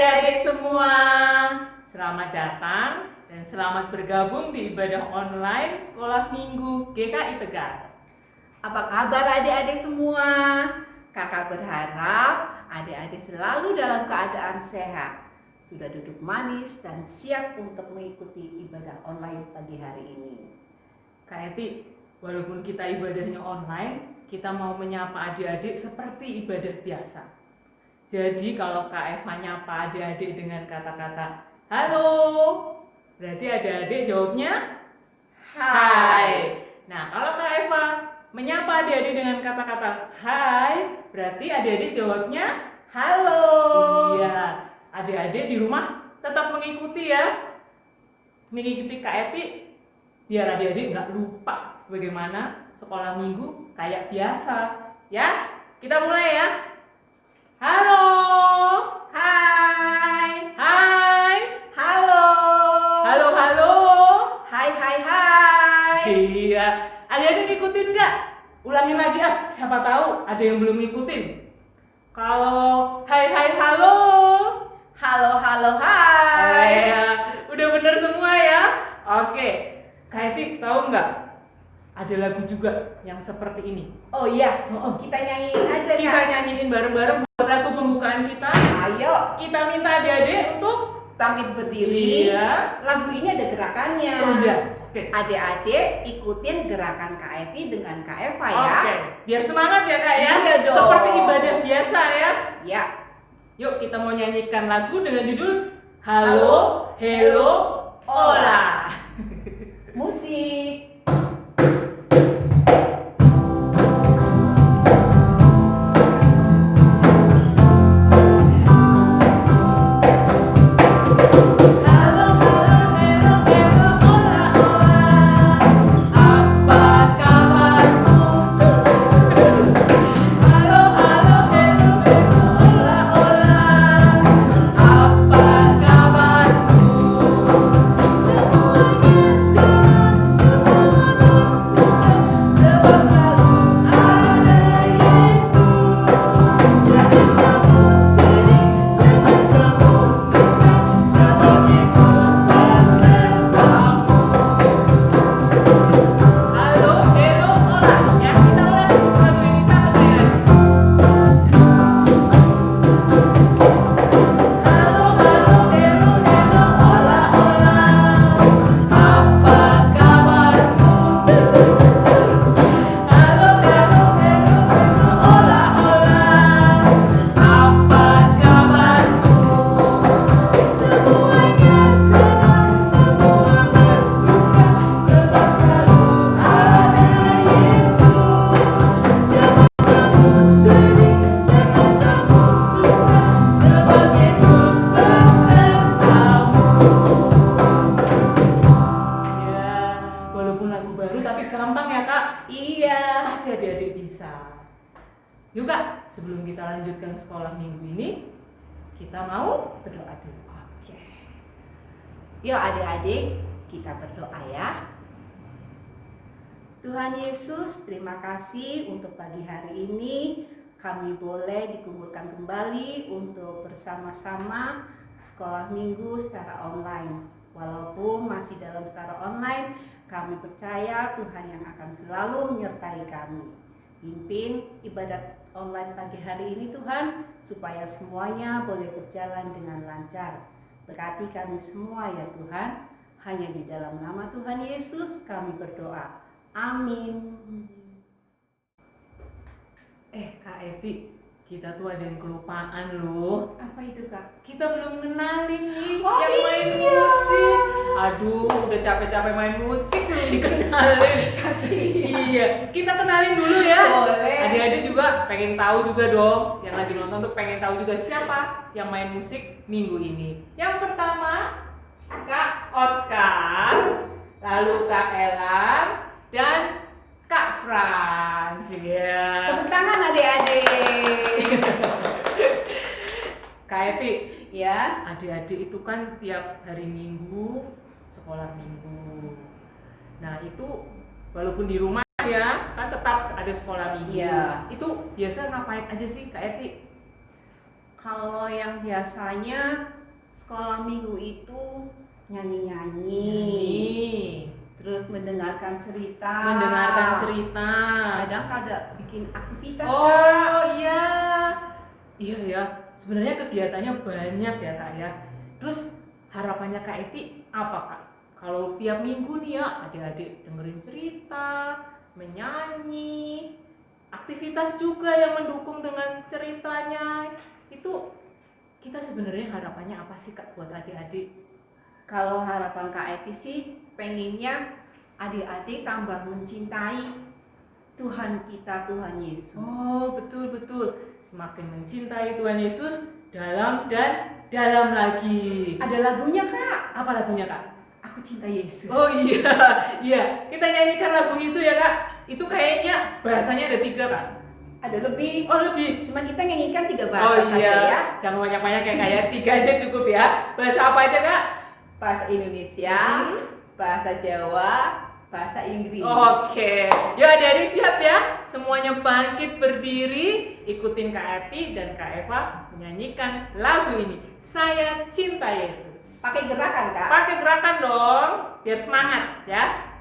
adik-adik semua, selamat datang dan selamat bergabung di ibadah online Sekolah Minggu GKI Tegal. Apa kabar adik-adik semua? Kakak berharap adik-adik selalu dalam keadaan sehat, sudah duduk manis dan siap untuk mengikuti ibadah online pagi hari ini. Kak Eti, walaupun kita ibadahnya online, kita mau menyapa adik-adik seperti ibadah biasa. Jadi kalau Kak Eva nyapa adik-adik dengan kata-kata halo, berarti adik-adik jawabnya hai. Nah, kalau Kak Eva menyapa adik-adik dengan kata-kata hai, berarti adik-adik jawabnya Halo. iya. Adik-adik di rumah tetap mengikuti ya, mengikuti Kak Eti biar adik-adik nggak lupa bagaimana sekolah minggu kayak biasa ya. Kita mulai ya. Halo, Hai. hai, Halo. halo, halo. Hai hai hai. Iya, adik-adik ngikutin nggak? Ulangin lagi ah, siapa tahu ada yang belum ngikutin. Kalau hai hai halo, Halo halo hai. ya, udah bener semua ya. Oke, Kak Eti tahu nggak? Ada lagu juga yang seperti ini. Oh iya, kita nyanyiin aja Kita Kak. nyanyiin bareng-bareng buat lagu pembukaan kita. Ayo, Kita minta adik-adik untuk bangkit berdiri. iya. Lagu ini ada gerakannya. Oh iya. Oke. Adik-adik ikutin gerakan Kak Eti dengan Kak Eva ya. Oke, biar semangat ya Kak ya. Iya dong. Seperti ibadah biasa ya. Ya. Yuk kita mau nyanyikan lagu dengan judul Halo, Hello, Hola. Musik. Halo, halo, hello, hello, hola, hola. Apa kabarmu? Halo, halo, hello, hello, hola, hola. Apa kabarmu? Semuanya senang, semua bersuka, sebab selalu ada Yesus. Jangan kamu sedih, jangan kamu susah, sebab Yesus besertamu. Halo, hello, hola. Ya, kita ulang lagu ini satu ya. Halo, halo, hello, hello, hola, hola. Apa kabarmu? Halo, halo, hello, hello, hola, hola. Apa kabarmu? Semuanya senang, semua bersuka, sebab selalu ada Yesus. Jangan kamu sedih, jangan kamu susah, sebab Yesus besertamu. Ya, walaupun lagu baru tapi gampang ya Kak. Iya. Pasti adik-adik bisa. Yuk Kak, sebelum kita lanjutkan sekolah minggu ini, kita mau berdoa dulu. Oke. Yuk adik-adik, kita berdoa ya. Tuhan Yesus, terima kasih untuk pagi hari ini. Kami boleh dikumpulkan kembali untuk bersama-sama sekolah minggu secara online. Walaupun masih dalam secara online, kami percaya Tuhan yang akan selalu menyertai kami. Pimpin ibadat online pagi hari ini Tuhan, supaya semuanya boleh berjalan dengan lancar. Berkati kami semua ya Tuhan, hanya di dalam nama Tuhan Yesus kami berdoa. Amin. Kak Eti, kita tuh ada yang kelupaan loh. Apa itu Kak? Kita belum kenalin nih Oh, yang main iya. musik. Aduh, udah capek-capek main musik belum dikenalin. Kasih. Iya, kita kenalin dulu ya. Boleh. Adik-adik juga pengen tahu juga dong. Yang lagi nonton tuh pengen tahu juga siapa yang main musik minggu ini. Yang pertama, Kak Oscar, lalu Kak Elan, dan Kak Frans. Ya. Tepuk tangan adik-adik. Kak Eti, Ya. adik-adik itu kan tiap hari Minggu sekolah Minggu. Nah itu walaupun di rumah ya kan tetap ada sekolah Minggu. Iya. Itu biasa ngapain aja sih Kak Eti? Kalau yang biasanya sekolah minggu itu nyanyi-nyanyi, terus mendengarkan cerita. Kadang ada bikin aktivitas. Oh iya, iya ya. Sebenarnya kegiatannya banyak ya Kak ya. Terus harapannya Kak Eti apa Kak? Kalau tiap minggu nih ya adik-adik dengerin cerita, menyanyi, aktivitas juga yang mendukung dengan ceritanya, itu kita sebenarnya harapannya apa sih Kak buat adik-adik? Kalau harapan Kak Eti sih pengennya adik-adik tambah mencintai Tuhan kita, Tuhan Yesus. Oh betul. Semakin mencintai Tuhan Yesus dalam dan dalam lagi. Ada lagunya Kak. Apa lagunya Kak? Aku cinta Yesus. Oh iya. Kita nyanyikan lagu itu ya Kak. Itu kayaknya bahasanya ada 3 Kak. Ada lebih. Oh lebih. Cuma kita nyanyikan 3 bahasa saja ya. Jangan banyak-banyak kayak 3 aja cukup ya. Bahasa apa aja Kak? Bahasa Indonesia, bahasa Jawa, bahasa Inggris. Oke. Ya adik-adik siap ya. Semuanya bangkit berdiri, ikutin Kak Eti dan Kak Eva menyanyikan lagu ini. Saya cinta Yesus. Pakai gerakan Kak. Pakai gerakan dong, biar semangat ya.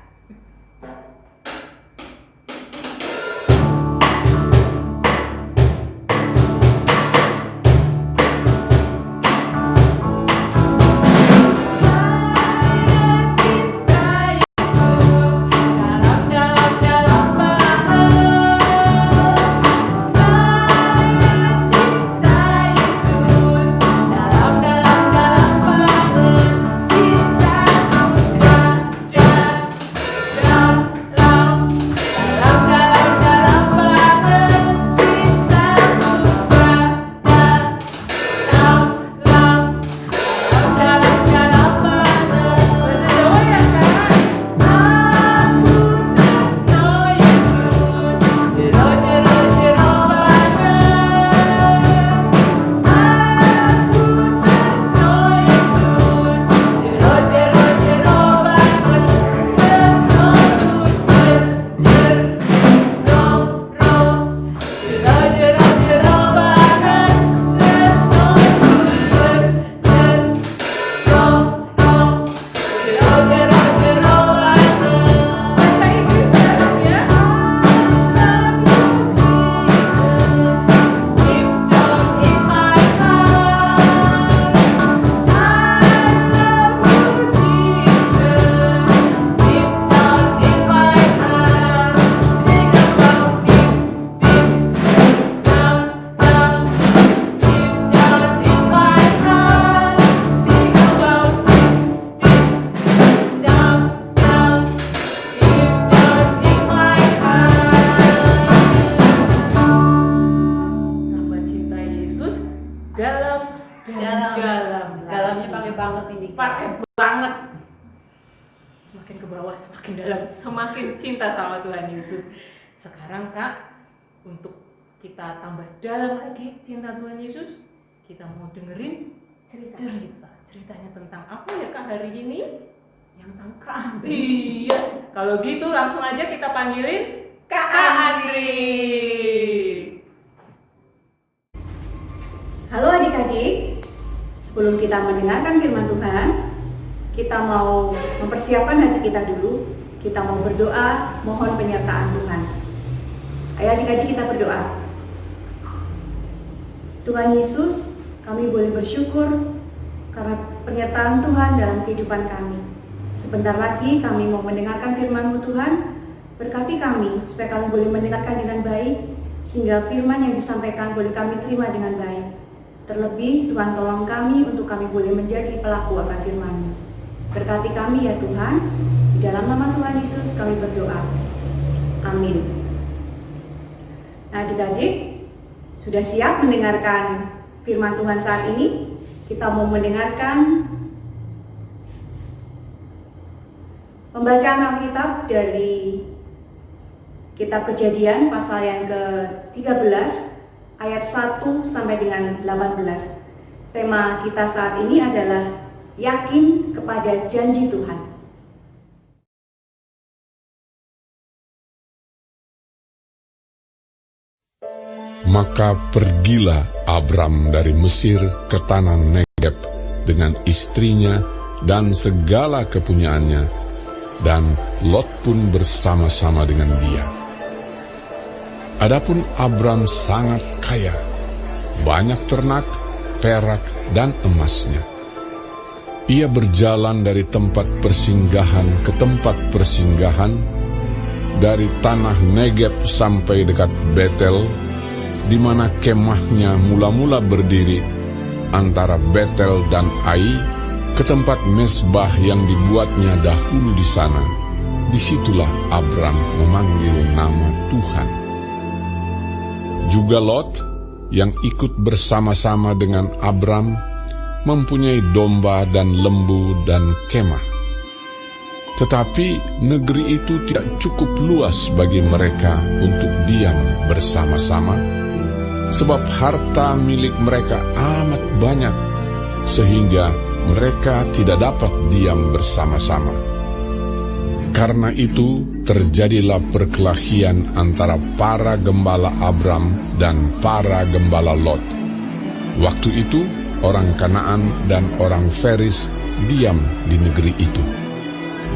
Dalamnya pakai banget ini. Pakai banget. Semakin ke bawah, semakin dalam, semakin cinta sama Tuhan Yesus. Sekarang Kak, untuk kita tambah dalam lagi cinta Tuhan Yesus, kita mau dengerin ceritanya tentang apa ya Kak hari ini? Yang tentang Kak Andri. Iya, kalau gitu langsung aja kita panggilin Kak Andri. Halo adik-adik, sebelum kita mendengarkan firman Tuhan, kita mau mempersiapkan hati kita dulu. Kita mau berdoa, mohon penyertaan Tuhan. Ayo adik-adik kita berdoa. Tuhan Yesus, kami boleh bersyukur karena penyertaan Tuhan dalam kehidupan kami. Sebentar lagi kami mau mendengarkan firman-Mu Tuhan. Berkati kami supaya kami boleh mendengarkan dengan baik, sehingga firman yang disampaikan boleh kami terima dengan baik. Terlebih Tuhan tolong kami untuk kami boleh menjadi pelaku akan firman-Mu. Berkati kami ya Tuhan, di dalam nama Tuhan Yesus kami berdoa. Amin. Nah adik-adik, sudah siap mendengarkan firman Tuhan saat ini? Kita mau mendengarkan pembacaan Alkitab dari Kitab Kejadian pasal yang ke-13 ayat 1 sampai dengan 18. Tema kita saat ini adalah yakin kepada janji Tuhan. Maka pergilah Abram dari Mesir ke tanah Negeb dengan istrinya dan segala kepunyaannya, dan Lot pun bersama-sama dengan dia. Adapun Abram sangat kaya, banyak ternak, perak, dan emasnya. Ia berjalan dari tempat persinggahan ke tempat persinggahan, dari tanah Negeb sampai dekat Betel, di mana kemahnya mula-mula berdiri antara Betel dan Ai, ke tempat mezbah yang dibuatnya dahulu di sana. Disitulah Abram memanggil nama Tuhan. Juga Lot yang ikut bersama-sama dengan Abram mempunyai domba dan lembu dan kemah. Tetapi negeri itu tidak cukup luas bagi mereka untuk diam bersama-sama, sebab harta milik mereka amat banyak, sehingga mereka tidak dapat diam bersama-sama. Karena itu terjadilah perkelahian antara para gembala Abram dan para gembala Lot. Waktu itu orang Kanaan dan orang Feris diam di negeri itu.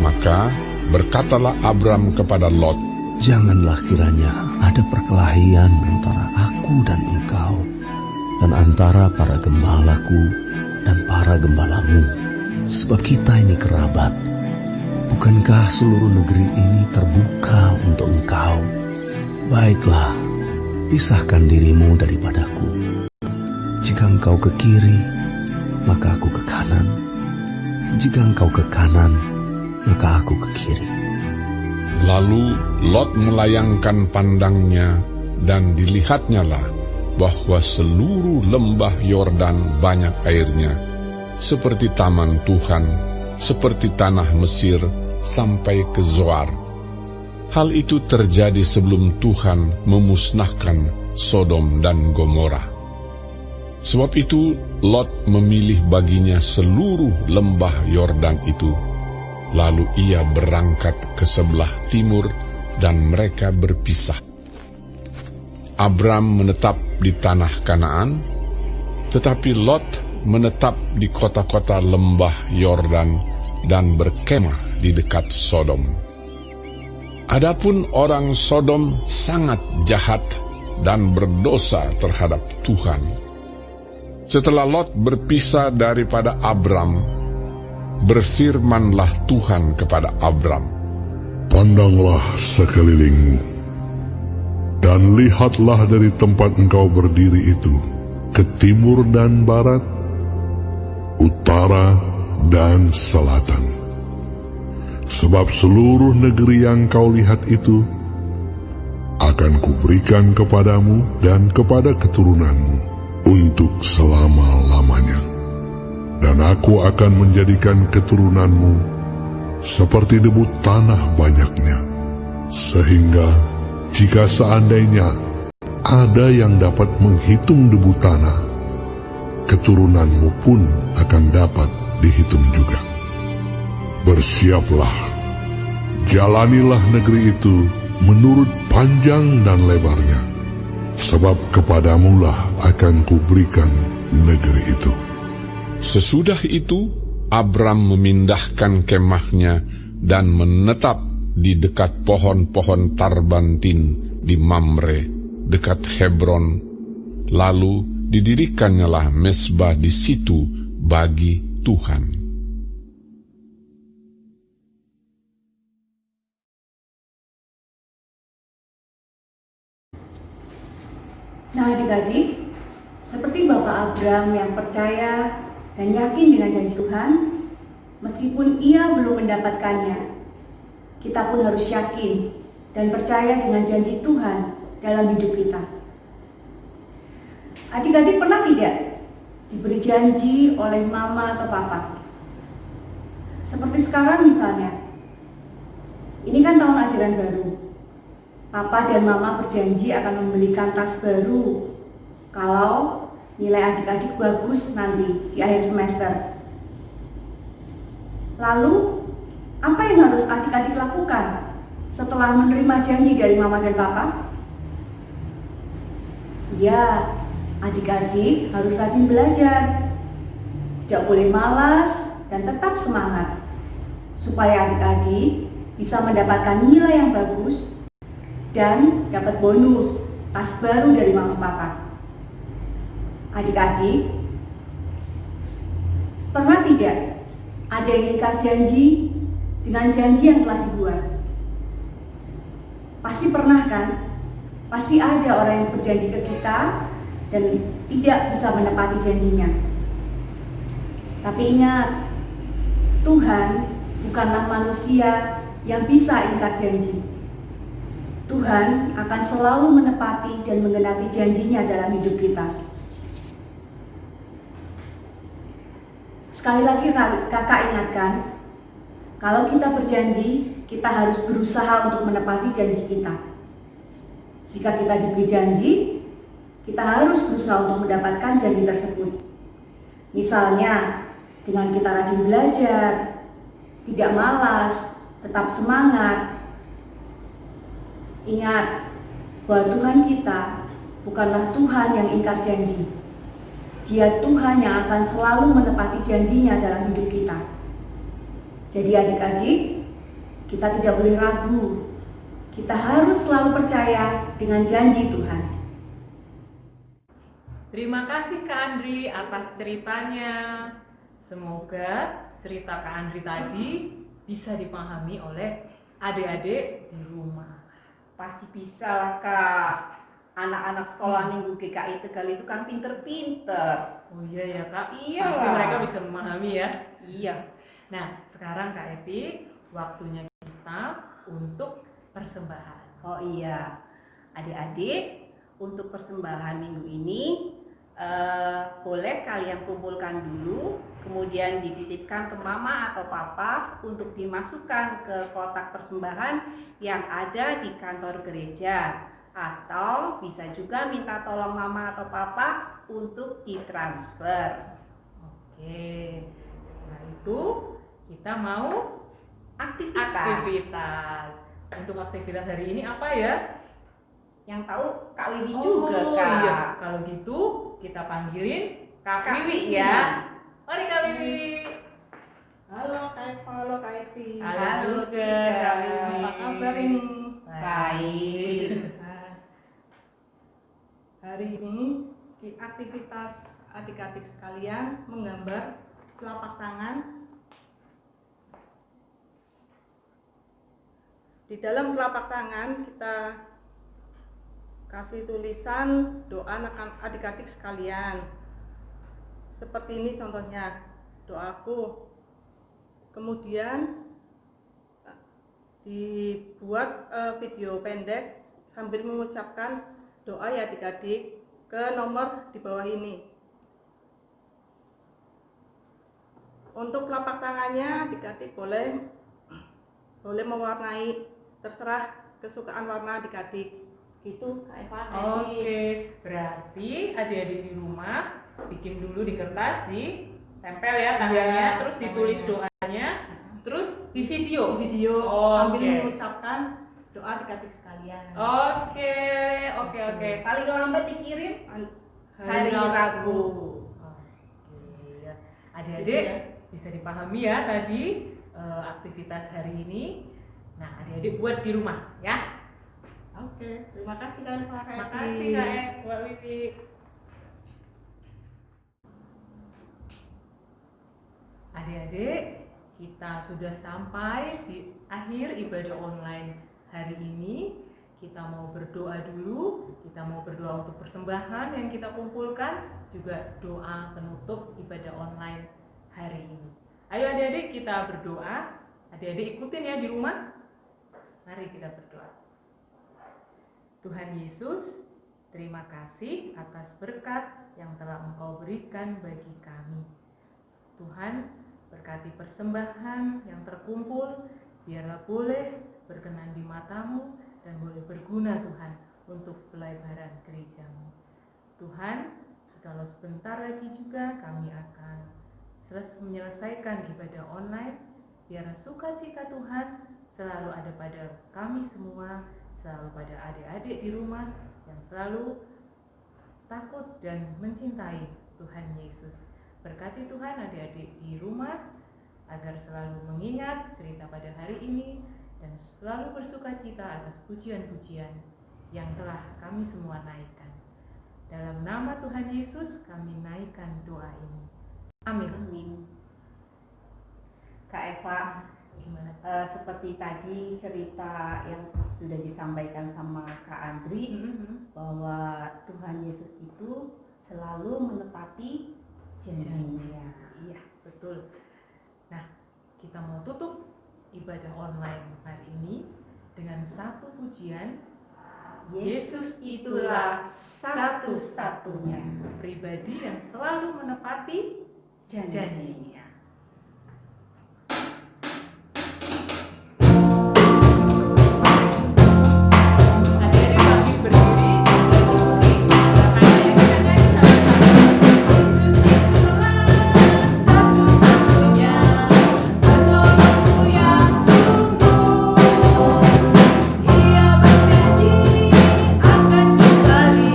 Maka berkatalah Abram kepada Lot, "Janganlah kiranya ada perkelahian antara aku dan engkau, dan antara para gembalaku dan para gembalamu, sebab kita ini kerabat. Bukankah seluruh negeri ini terbuka untuk engkau? Baiklah, pisahkan dirimu daripadaku. Jika engkau ke kiri, maka aku ke kanan. Jika engkau ke kanan, maka aku ke kiri." Lalu Lot melayangkan pandangnya, dan dilihatnyalah bahwa seluruh lembah Yordan banyak airnya, seperti taman Tuhan, seperti tanah Mesir, sampai ke Zoar. Hal itu terjadi sebelum Tuhan memusnahkan Sodom dan Gomora. Sebab itu Lot memilih baginya seluruh lembah Yordan itu. Lalu ia berangkat ke sebelah timur, dan mereka berpisah. Abram menetap di tanah Kanaan, tetapi Lot menetap di kota-kota lembah Yordan dan berkemah di dekat Sodom. Adapun orang Sodom sangat jahat dan berdosa terhadap Tuhan. Setelah Lot berpisah daripada Abram, berfirmanlah Tuhan kepada Abram, "Pandanglah sekelilingmu, dan lihatlah dari tempat engkau berdiri itu, ke timur dan barat, utara dan selatan. Sebab seluruh negeri yang kau lihat itu akan kuberikan kepadamu dan kepada keturunanmu untuk selama-lamanya. Dan aku akan menjadikan keturunanmu seperti debu tanah banyaknya, sehingga jika seandainya ada yang dapat menghitung debu tanah, keturunanmu pun akan dapat dihitung juga. Bersiaplah, jalanilah negeri itu menurut panjang dan lebarnya, sebab kepadamulah akan kuberikan negeri itu." Sesudah itu Abram memindahkan kemahnya dan menetap di dekat pohon-pohon tarbantin di Mamre, dekat Hebron. Lalu didirikannya mezbah di situ bagi Tuhan. Nah adik-adik, seperti Bapak Abram yang percaya dan yakin dengan janji Tuhan, meskipun ia belum mendapatkannya, kita pun harus yakin dan percaya dengan janji Tuhan dalam hidup kita. Adik-adik pernah tidak diberi janji oleh mama atau papa? Seperti sekarang misalnya, ini kan tahun ajaran baru. Papa dan mama berjanji akan membelikan tas baru kalau nilai adik-adik bagus nanti di akhir semester. Lalu, apa yang harus adik-adik lakukan setelah menerima janji dari mama dan papa? Ya, adik-adik harus rajin belajar. Tidak boleh malas dan tetap semangat. Supaya adik-adik bisa mendapatkan nilai yang bagus dan dapat bonus tas baru dari mama papa. Adik-adik, pernah tidak ada yang ingkar janji dengan janji yang telah dibuat? Pasti pernah kan? Pasti ada orang yang berjanji ke kita dan tidak bisa menepati janjinya. Tapi ingat, Tuhan bukanlah manusia yang bisa ingkar janji. Tuhan akan selalu menepati dan menggenapi janjinya dalam hidup kita. Sekali lagi kakak ingatkan, kalau kita berjanji, kita harus berusaha untuk menepati janji kita. Jika kita diberi janji, kita harus berusaha untuk mendapatkan janji tersebut. Misalnya, dengan kita rajin belajar, tidak malas, tetap semangat. Ingat bahwa Tuhan kita bukanlah Tuhan yang ingkar janji. Dia Tuhan yang akan selalu menepati janjinya dalam hidup kita. Jadi adik-adik, kita tidak boleh ragu. Kita harus selalu percaya dengan janji Tuhan. Terima kasih Kak Andri atas ceritanya. Semoga cerita Kak Andri tadi bisa dipahami oleh adik-adik di rumah. Pasti bisa lah Kak. Anak-anak sekolah minggu GKI Tegal itu kan pinter-pinter. Oh iya ya Kak, Iya pasti lah. mereka bisa memahami ya. Iya. Nah sekarang Kak Epi, waktunya kita untuk persembahan. Oh iya, adik-adik, untuk persembahan minggu ini boleh kalian kumpulkan dulu, kemudian dititipkan ke mama atau papa untuk dimasukkan ke kotak persembahan yang ada di kantor gereja, atau bisa juga minta tolong mama atau papa untuk ditransfer. Oke, setelah itu kita mau Aktivitas. Untuk aktivitas hari ini apa ya? Yang tahu Kak Wiwi juga Kak. Iya. Kalau gitu kita panggilin Kak Kak Wiwi Wiwi. ya. Mari Kak Wiwi. Halo Kak Eva, halo Kak Evi. Halo juga Tika. Kak Wiwi. Apa kabar ini? Baik. Nah, hari ini di aktivitas adik-adik sekalian menggambar telapak tangan. Di dalam telapak tangan kita kasih tulisan doa adik-adik sekalian. Seperti ini contohnya, doaku. Kemudian dibuat video pendek sambil mengucapkan doa ya adik-adik ke nomor di bawah ini. Untuk telapak tangannya adik-adik boleh mewarnai, terserah kesukaan warna adik-adik. Gitu Kak Eva. Oke, berarti adik-adik di rumah bikin dulu di kertas, tempel ya tangannya, Iya, terus ditulis tangannya. doanya, terus di video. Sambil Oke. mengucapkan doa adik-adik sekalian. Oke. Paling lambat dikirim hari Rabu. Rabu. Oke, ya. Adik-adik bisa dipahami ya tadi aktivitas hari ini. Nah, adik-adik buat di rumah ya. Oke, terima kasih Kak Eva. Terima kasih Kak Mbak Wiwi. Adik-adik, kita sudah sampai di akhir ibadah online hari ini. Kita mau berdoa dulu, kita mau berdoa untuk persembahan yang kita kumpulkan, juga doa penutup ibadah online hari ini. Ayo adik-adik kita berdoa. Adik-adik ikutin ya di rumah. Mari kita berdoa. Tuhan Yesus, terima kasih atas berkat yang telah Engkau berikan bagi kami. Tuhan, berkati persembahan yang terkumpul, biarlah boleh berkenan di mata-Mu dan boleh berguna Tuhan untuk pelayanan gereja-Mu. Tuhan, kalau sebentar lagi juga kami akan menyelesaikan ibadah online, biarlah sukacita Tuhan selalu ada pada kami semua, selalu pada adik-adik di rumah yang selalu takut dan mencintai Tuhan Yesus. Berkati Tuhan adik-adik di rumah agar selalu mengingat cerita pada hari ini dan selalu bersukacita atas pujian-pujian yang telah kami semua naikkan. Dalam nama Tuhan Yesus kami naikkan doa ini. Amin. Amin. Kak Eva, Gimana? seperti tadi cerita yang sudah disampaikan sama Kak Andri, bahwa Tuhan Yesus itu selalu menepati janjinya. Iya, betul. Nah, kita mau tutup ibadah online hari ini dengan satu pujian. Yesus itulah satu-satunya pribadi yang selalu menepati janjinya. Adik-adik bangkit berdiri, ikuti gerakannya, kita nyanyi sama-sama. Yesus itulah satu-satunya penolongku yang sungguh. Ia berjanji akan kembali,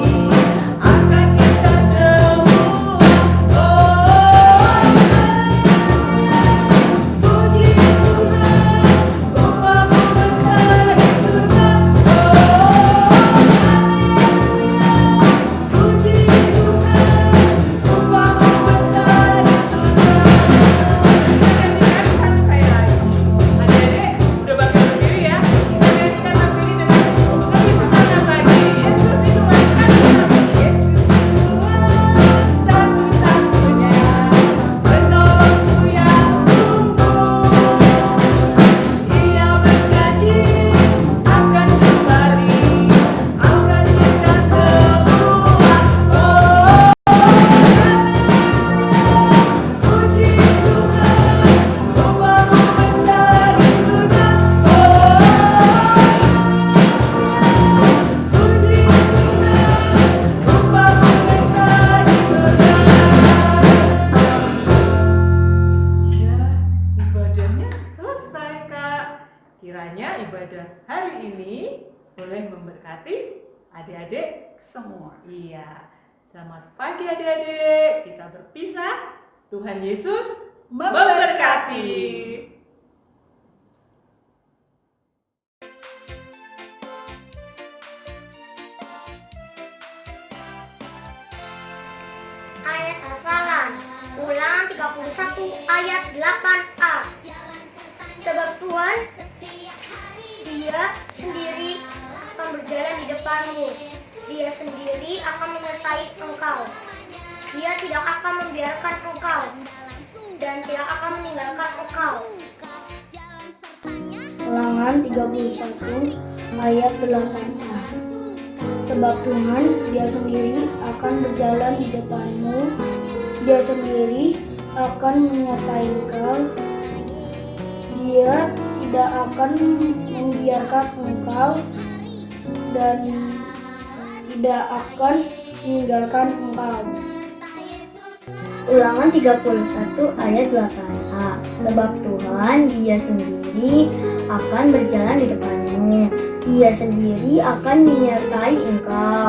akan kita semua. Puji Tuhan, upamu besar di surga. Puji Tuhan, upamu besar di surga. Sekali lagi. Adik-adik udah bangkit berdiri ya. Kita nyanyikan lagu ini dengan lebih semangat lagi. Yesus itulah satu-satunya. Satu-satunya penolongku yang sungguh. Ia berjanji akan kembali, akan kita semua. Puji Tuhan, upamu besar di surga. Puji Tuhan, upamu besar di surga. Iya, ibadahnya selesai, Kak. Kiranya ibadah hari ini boleh memberkati adik-adik semua. Iya. Selamat pagi adik-adik. Kita berpisah. Tuhan Yesus memberkati. Ayat hafalan Ulangan 31 ayat 8a. Sebab Tuhan Dia sendiri akan berjalan di depanmu. Dia sendiri akan menyertai engkau. Dia tidak akan membiarkan engkau dan tidak akan meninggalkan engkau. Ulangan 31 ayat 8a. Sebab Tuhan Dia sendiri akan berjalan di depanmu. Dia sendiri akan menyertai engkau. Dia tidak akan membiarkan engkau dan tidak akan meninggalkan engkau. Ulangan 31 ayat 8a. Sebab Tuhan Dia sendiri akan berjalan di depanmu. Dia sendiri akan menyertai engkau.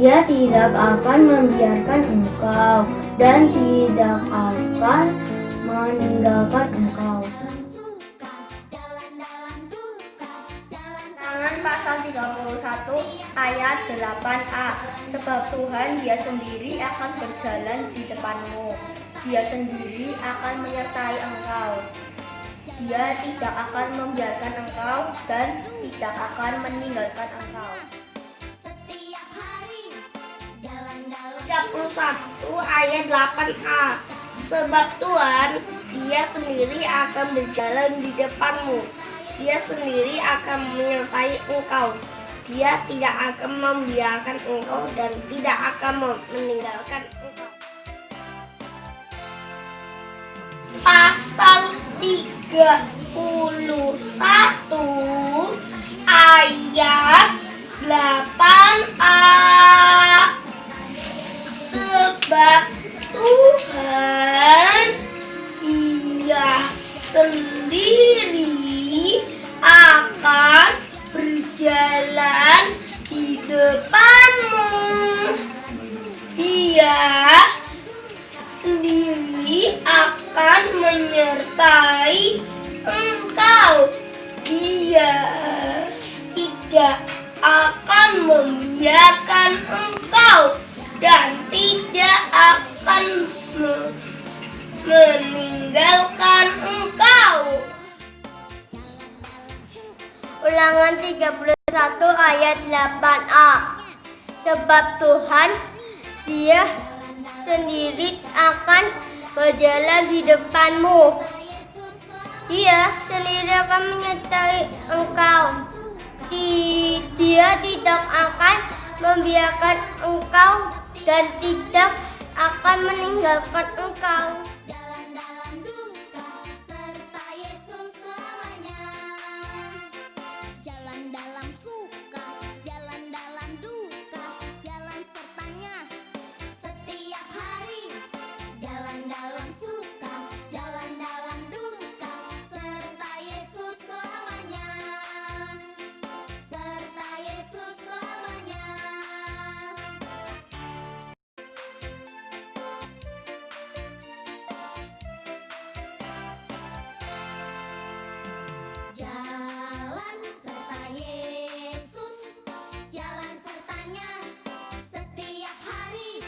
Dia tidak akan membiarkan engkau dan tidak akan meninggalkan engkau. Ulangan pasal 31 ayat 8a. Sebab Tuhan Dia sendiri akan berjalan di depanmu. Dia sendiri akan menyertai engkau. Dia tidak akan membiarkan engkau dan tidak akan meninggalkan engkau. 31 ayat 8a. Sebab Tuhan Dia sendiri akan berjalan di depanmu. Dia sendiri akan menyertai engkau. Dia tidak akan membiarkan engkau dan tidak akan meninggalkan engkau. Pasal 31 ayat 8a. Sebab Tuhan Dia sendiri akan berjalan di depanmu. akan menyertai engkau. Dia tidak akan membiarkan engkau dan tidak akan meninggalkan engkau. Ulangan 31 ayat 8a. Sebab Tuhan, Dia sendiri akan berjalan di depanmu. Dia sendiri akan menyertai engkau. Dia tidak akan membiarkan engkau dan tidak akan meninggalkan engkau. Jalan dalam duka serta Yesus selamanya. Jalan dalam suka, jalan dalam duka, jalan sertanya setiap hari. Jalan dalam suka, jalan dalam duka, serta Yesus selamanya. Serta Yesus selamanya. Jalan serta Yesus, jalan sertanya setiap hari.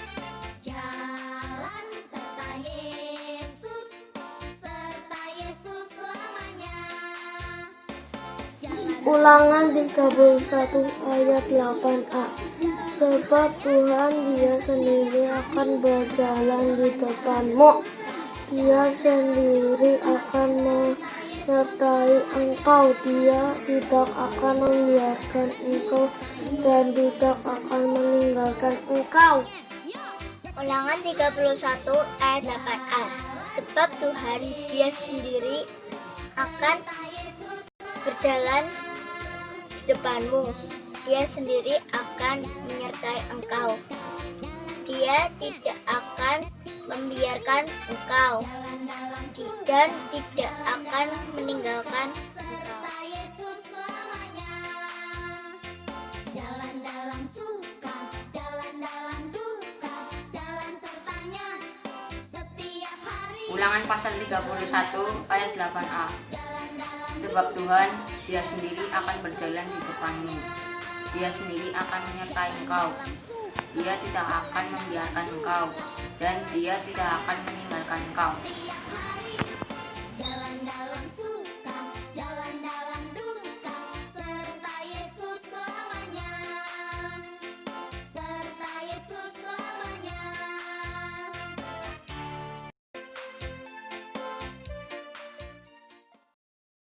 Jalan serta Yesus, serta Yesus selamanya. Ulangan 31 ayat 8a. Sebab Tuhan, Dia sendiri akan berjalan di depanmu. Dia sendiri akan menyertai engkau. Dia tidak akan membiarkan engkau dan tidak akan meninggalkan engkau. Ulangan 31 ayat 8a. Sebab Tuhan, Dia sendiri akan berjalan di depanmu. Dia sendiri akan menyertai engkau. Dia tidak akan membiarkan engkau dan tidak akan meninggalkan engkau. Yesus selamanya. Jalan dalam suka, jalan dalam duka, jalan sertanya setiap hari. Ulangan pasal 31 ayat 8a. Sebab Tuhan, Dia sendiri akan berjalan di depanmu. Dia sendiri akan menyertai engkau. Dia tidak akan membiarkan engkau dan Dia tidak akan meninggalkan engkau.